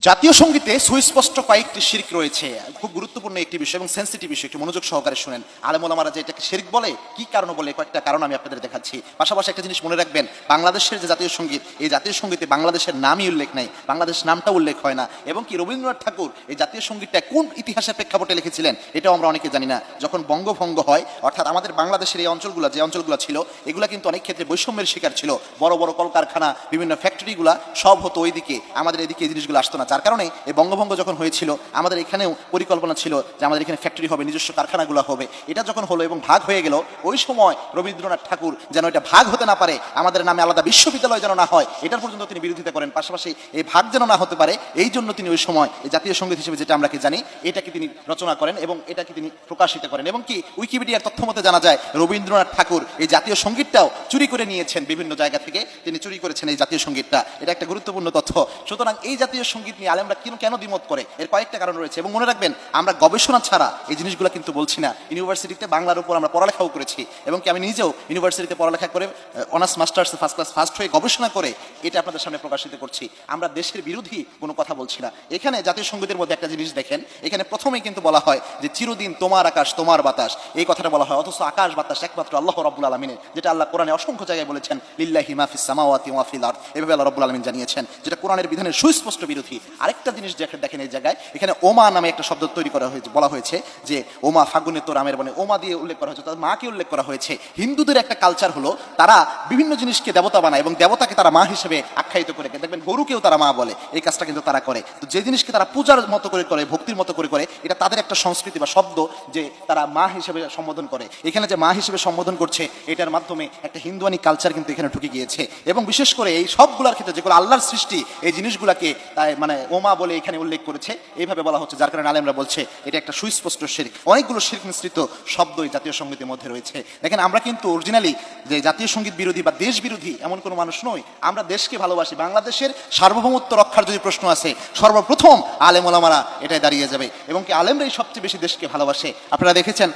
জাতীয় সঙ্গীতে সুস্পষ্ট কয়েকটি শিরক রয়েছে। খুব গুরুত্বপূর্ণ একটি বিষয় এবং সেন্সিটিভ বিষয়, একটু মনোযোগ সহকারে শুনেন। আলেম ওলামারা যে এটাকে শিরক বলে, কি কারণ বলে, কয়েকটা কারণ আমি আপনাদের দেখাচ্ছি। পাশাপাশি একটা জিনিস মনে রাখবেন, বাংলাদেশের যে জাতীয় সঙ্গীত, এই জাতীয় সঙ্গীতে বাংলাদেশের নামই উল্লেখ নাই, বাংলাদেশ নামটা উল্লেখ হয় না। এবং কি রবীন্দ্রনাথ ঠাকুর এই জাতীয় সঙ্গীতটা কোন ইতিহাসের প্রেক্ষাপটে লিখেছিলেন এটাও আমরা অনেকে জানি না। যখন বঙ্গভঙ্গ হয়, অর্থাৎ আমাদের বাংলাদেশের এই অঞ্চলগুলো, যে অঞ্চলগুলো ছিল, এগুলো কিন্তু অনেক ক্ষেত্রে বৈষম্যের শিকার ছিল। বড় বড় কলকারখানা, বিভিন্ন ফ্যাক্টরিগুলা সব হতো ওইদিকে, আমাদের এদিকে এই জিনিসগুলো আসতো না। যার কারণে এই বঙ্গভঙ্গ যখন হয়েছিল, আমাদের এখানেও পরিকল্পনা ছিল যে আমাদের এখানে ফ্যাক্টরি হবে, নিজস্ব কারখানাগুলো হবে। এটা যখন হলো এবং ভাগ হয়ে গেল, ওই সময় রবীন্দ্রনাথ ঠাকুর যেন এটা ভাগ হতে না পারে, আমাদের নামে আলাদা বিশ্ববিদ্যালয় যেন না হয়, এটার পর্যন্ত তিনি বিরোধিতা করেন। পাশাপাশি এই ভাগ যেন না হতে পারে, এই জন্য তিনি ওই সময় এই জাতীয় সঙ্গীত হিসেবে যেটা আমরা কি জানি, এটাকে তিনি রচনা করেন এবং এটাকে তিনি প্রকাশিত করেন। এবং কি উইকিপিডিয়ার তথ্য মতে জানা যায়, রবীন্দ্রনাথ ঠাকুর এই জাতীয় সঙ্গীতটাও চুরি করে নিয়েছেন, বিভিন্ন জায়গা থেকে তিনি চুরি করেছেন এই জাতীয় সঙ্গীতটা। এটা একটা গুরুত্বপূর্ণ তথ্য। সুতরাং এই জাতীয় সঙ্গীত নিয়ে আলেমরা কেন দ্বিমত করে, এর কয়েকটা কারণ রয়েছে। এবং মনে রাখবেন, আমরা গবেষণা ছাড়া এই জিনিসগুলো কিন্তু বলছি না। ইউনিভার্সিটিতে বাংলার উপর আমরা পড়ালেখাও করেছি, এবং কি আমি নিজেও ইউনিভার্সিটিতে পড়ালেখা করে honours masters first class first হয়ে গবেষণা করে এটা আপনাদের সামনে প্রকাশিত করছি। আমরা দেশের বিরোধী কোনো কথা বলছি না। এখানে জাতীয় সঙ্গীতের মধ্যে একটা জিনিস দেখেন, এখানে প্রথমেই কিন্তু বলা হয় যে চিরদিন তোমার আকাশ তোমার বাতাস, এই কথাটা বলা হয়। অথচ আকাশ বাতাস একমাত্র আল্লাহ রাব্বুল আলামিনের, যেটা আল্লাহ কোরআনে অসংখ্য জায়গায় বলেছেন, লিল্লাহি মা ফিস সামাওয়াতি ওয়া ফিল আরদ, এভাবে আল্লাহ রাব্বুল আলামিন জানিয়েছেন, যেটা কোরআনের বিধানের সুস্পষ্ট বিরোধী। আরেকটা জিনিস দেখেন এই জায়গায়, এখানে ওমা নামে একটা শব্দ তৈরি করা হয়েছে, বলা হয়েছে যে ওমা ফাগুনে তো রামের বনে, ওমা দিয়ে উল্লেখ করা হয়েছে, তার মাকে উল্লেখ করা হয়েছে। হিন্দুদের একটা কালচার হলো, তারা বিভিন্ন জিনিসকে দেবতা বানায় এবং দেবতাকে তারা মা হিসেবে আখ্যায়িত করে। দেখবেন গরুকেও তারা মা বলে, এই কাজটা কিন্তু তারা করে। তো যে জিনিসকে তারা পূজার মতো করে, ভক্তির মতো করে, এটা তাদের একটা সংস্কৃতি বা শব্দ, যে তারা মা হিসেবে সম্বোধন করে। এখানে যে মা হিসেবে সম্বোধন করছে, এটার মাধ্যমে একটা হিন্দুয়ানি কালচার কিন্তু এখানে ঢুকে গিয়েছে। এবং বিশেষ করে এই সবগুলোর ক্ষেত্রে যেগুলো আল্লাহর সৃষ্টি, এই জিনিসগুলোকে তাই মানে ওমা বলে এখানে উল্লেখ করেছে, এইভাবে বলা হচ্ছে। যার কারণে আলেমরা বলছে এটা একটা সুস্পষ্ট শিরক। অনেকগুলো শিরক মিশ্রিত শব্দ এই জাতীয় সঙ্গীতের মধ্যে রয়েছে। দেখেন, আমরা কিন্তু অরিজিনালি যে জাতীয় সঙ্গীত বিরোধী বা দেশ বিরোধী এমন কোনো মানুষ নই। আমরা দেশকে ভালোবাসি। বাংলাদেশের সার্বভৌমত্ব রক্ষার যদি প্রশ্ন আসে, সর্বপ্রথম আলেম ওলামারা এটাই দাঁড়িয়ে যাবে। এবং কি আলেমরাই সবচেয়ে বেশি দেশকে ভালোবাসে। আপনারা দেখেছেন,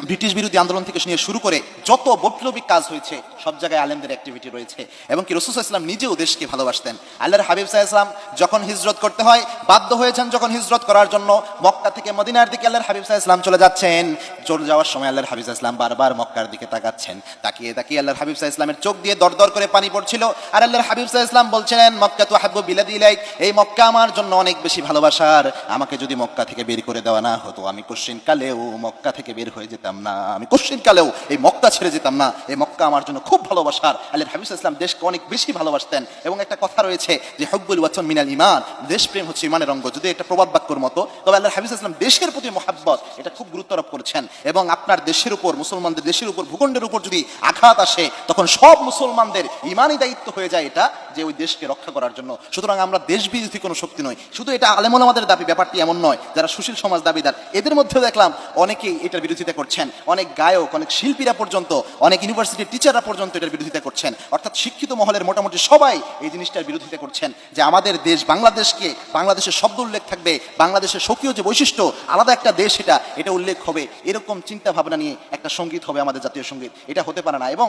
ব্রিটিশ বিরোধী আন্দোলন থেকে নিয়ে শুরু করে যত বৈপ্লবিক কাজ হয়েছে, সব জায়গায় আলেমদের অ্যাক্টিভিটি রয়েছে। এবং কি রাসূল সাল্লাল্লাহু আলাইহি ওয়াসাল্লাম নিজেও দেশকে ভালোবাসতেন। আল্লাহর হাবিব সাল্লাল্লাহু আলাইহি ওয়াসাল্লাম যখন হিজরত করতে হয়, বাধ্য হয়েছেন যখন হিজরত করার জন্য মক্কা থেকে মদিনার দিকে আল্লাহর হাবিব সাল্লাল্লাহু আলাইহি ওয়াসাল্লাম চলে যাচ্ছেন, চলে যাওয়ার সময় আল্লাহর হাবিব সাল্লাল্লাহু আলাইহি ওয়াসাল্লাম বারবার মক্কার দিকে তাকাচ্ছেন। তাকিয়ে আল্লাহর হাবিব সাল্লাল্লাহু আলাইহি ওয়াসাল্লামের চোখ দিয়ে দরদর করে পানি পড়ছিল। আর আল্লাহর হাবিব সাল্লাল্লাহু আলাইহি ওয়াসাল্লাম বলছিলেন, মক্কা তু হাব্বু বিলাদি ইলাইক, এই মক্কা আমার জন্য অনেক বেশি ভালোবাসার। আমাকে যদি মক্কা থেকে বের করে দেওয়া না হতো, আমি কোশ্চিন কালেও মক্কা থেকে বের হয়ে যেতাম না, আমি কোশ্চিন কালেও এই মক্কা ছেড়ে যেতাম না। এই মক্কা আমার জন্য খুব ভালোবাসার। আল্লাহর হাবিব সাল্লাল্লাহু আলাইহি ওয়াসাল্লাম দেশকে অনেক বেশি ভালোবাসতেন। এবং একটা কথা রয়েছে যে হুব্বুল ওয়াতন মিনাল ঈমান, দেশপ্রেম হচ্ছে ঈমানের অঙ্গ। যদি এটা প্রবাদ বাক্যর মতো, তবে আল্লাহর হাবিব সাল্লাল্লাহু আলাইহি ওয়াসাল্লাম দেশের প্রতি মহব্বত, এটা খুব গুরুত্ব আরোপ করেছেন। এবং আপনার দেশের উপর, মুসলমানদের দেশের উপর, ভূখণ্ডের উপর যদি আঘাত আসে, তখন সব মুসলমানদের ঈমানি দায়িত্ব হয়ে যায় এটা, যে ওই দেশকে রক্ষা করার জন্য। সুতরাং আমরা দেশ বিরোধী কোনো শক্তি নয়। শুধু এটা আলেম ওলামাদের দাবি, ব্যাপারটি এমন নয়। যারা সুশীল সমাজ দাবিদার, এদের মধ্যেও দেখলাম অনেকেই এটার বিরোধিতা করছেন। অনেক গায়ক, অনেক শিল্পীরা পর্যন্ত, অনেক ইউনিভার্সিটির টিচাররা পর্যন্ত এটার বিরোধিতা করছেন। অর্থাৎ শিক্ষিত মহলের মোটামুটি সবাই এই জিনিসটার বিরোধিতা করছেন, যে আমাদের দেশ বাংলাদেশকে, বাংলাদেশের শব্দ উল্লেখ থাকবে, বাংলাদেশের স্বকীয় যে বৈশিষ্ট্য, আলাদা একটা দেশ, এটা উল্লেখ হবে, এরকম চিন্তা ভাবনা নিয়ে একটা সঙ্গীত হবে আমাদের জাতীয় সঙ্গীত। এটা হতে পারে না। এবং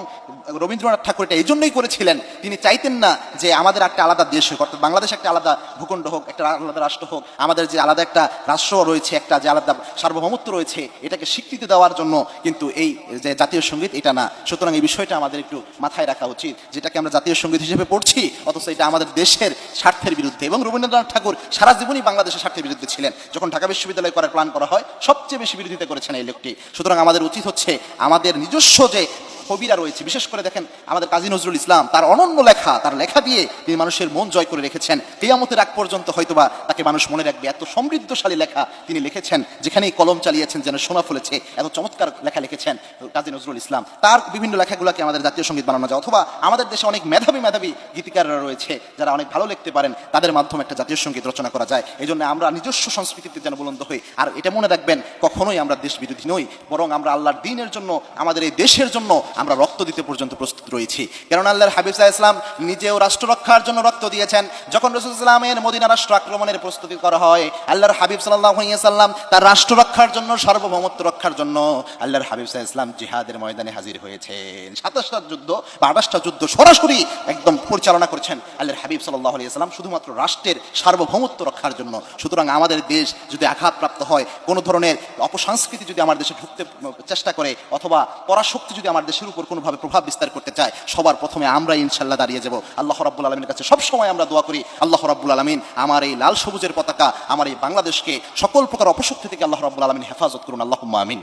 রবীন্দ্রনাথ ঠাকুর এটা এই জন্যই করেছিলেন, তিনি চাইতেন না যে আমাদের একটা আলাদা দেশ হোক, অর্থাৎ বাংলাদেশ একটা আলাদা ভূখণ্ড হোক, একটা আলাদা রাষ্ট্র হোক। আমাদের যে আলাদা একটা রাষ্ট্র রয়েছে, একটা যে আলাদা সার্বভৌমত্ব রয়েছে, এটাকে স্বীকৃতি দেওয়ার জন্য কিন্তু এই যে জাতীয় সঙ্গীত, এটা না। সুতরাং এই বিষয়টা আমাদের একটু মাথায় রাখা উচিত, যেটাকে আমরা জাতীয় সঙ্গীত হিসেবে পড়ছি, অথচ এটা আমাদের দেশের স্বার্থের বিরুদ্ধে। এবং রবীন্দ্রনাথ ঠাকুর সারা জীবনই বাংলাদেশের স্বার্থের বিরুদ্ধে ছিলেন। যখন ঢাকা বিশ্ববিদ্যালয় করার প্ল্যান করা হয়, সবচেয়ে বেশি বিরোধিতা করেছেন এই লোকটি। সুতরাং আমাদের উচিত হচ্ছে, আমাদের নিজস্ব যে কবিরা রয়েছে, বিশেষ করে দেখেন আমাদের কাজী নজরুল ইসলাম, তার অনন্য লেখা, তার লেখা দিয়ে তিনি মানুষের মন জয় করে রেখেছেন। কিয়ামতের আগ পর্যন্ত হয়তোবা তাকে মানুষ মনে রাখবে। এত সমৃদ্ধশালী লেখা তিনি লিখেছেন, যেখানেই কলম চালিয়েছেন যেন সোনা ফলেছে, এত চমৎকার লেখা লিখেছেন কাজী নজরুল ইসলাম। তার বিভিন্ন লেখাগুলোকে আমাদের জাতীয় সঙ্গীত বানানো যায়। অথবা আমাদের দেশে অনেক মেধাবী গীতিকাররা রয়েছে, যারা অনেক ভালো লিখতে পারেন, তাদের মাধ্যমে একটা জাতীয় সঙ্গীত রচনা করা যায়। এই জন্য আমরা নিজস্ব সংস্কৃতিতে যেন বুলন্দ হই। আর এটা মনে রাখবেন, কখনোই আমরা দেশ বিরোধী নই, বরং আমরা আল্লাহর দ্বীনের জন্য, আমাদের এই দেশের জন্য আমরা রক্ত দিতে পর্যন্ত প্রস্তুত রয়েছি। কেননা আল্লাহর হাবিব সাল্লাল্লাহু আলাইহি ওয়াসাল্লাম নিজেও রাষ্ট্র রক্ষার জন্য রক্ত দিয়েছেন। যখন রাসূল সাল্লাল্লাহু আলাইহি ওয়াসাল্লামের মদিনা রাষ্ট্র আক্রমণের প্রস্তুতি করা হয়, আল্লাহর হাবিব সাল্লাল্লাহু আলাইহি ওয়াসাল্লাম তার রাষ্ট্র রক্ষার জন্য, সার্বভৌমত্ব রক্ষার জন্য আল্লাহর হাবিব সাল্লাল্লাহু আলাইহি ওয়াসাল্লাম জিহাদের ময়দানে হাজির হয়েছেন। 27টা যুদ্ধ বা 28টা যুদ্ধ সরাসরি একদম পরিচালনা করেছেন আল্লাহর হাবিব সাল্লাল্লাহু আলাইহি ওয়াসাল্লাম, শুধুমাত্র রাষ্ট্রের সার্বভৌমত্ব রক্ষার জন্য। সুতরাং আমাদের দেশ যদি আঘাতপ্রাপ্ত হয়, কোনো ধরনের অপসংস্কৃতি যদি আমার দেশে ঢুকতে চেষ্টা করে, অথবা পরাশক্তি যদি আমার দেশের উপর কোনোভাবে প্রভাব বিস্তার করতে চায়, সবার প্রথমে আমরা ইনশাল্লাহ দাঁড়িয়ে যাব। আল্লাহ রাব্বুল আলামিনের কাছে সব সময় আমরা দোয়া করি, আল্লাহ রাব্বুল আলামিন আমার এই লাল সবুজের পতাকা, আমার এই বাংলাদেশকে সকল প্রকার অপশক্তি থেকে আল্লাহ রাব্বুল আলামিন হেফাজত করুন, আল্লাহুম্মা আমিন।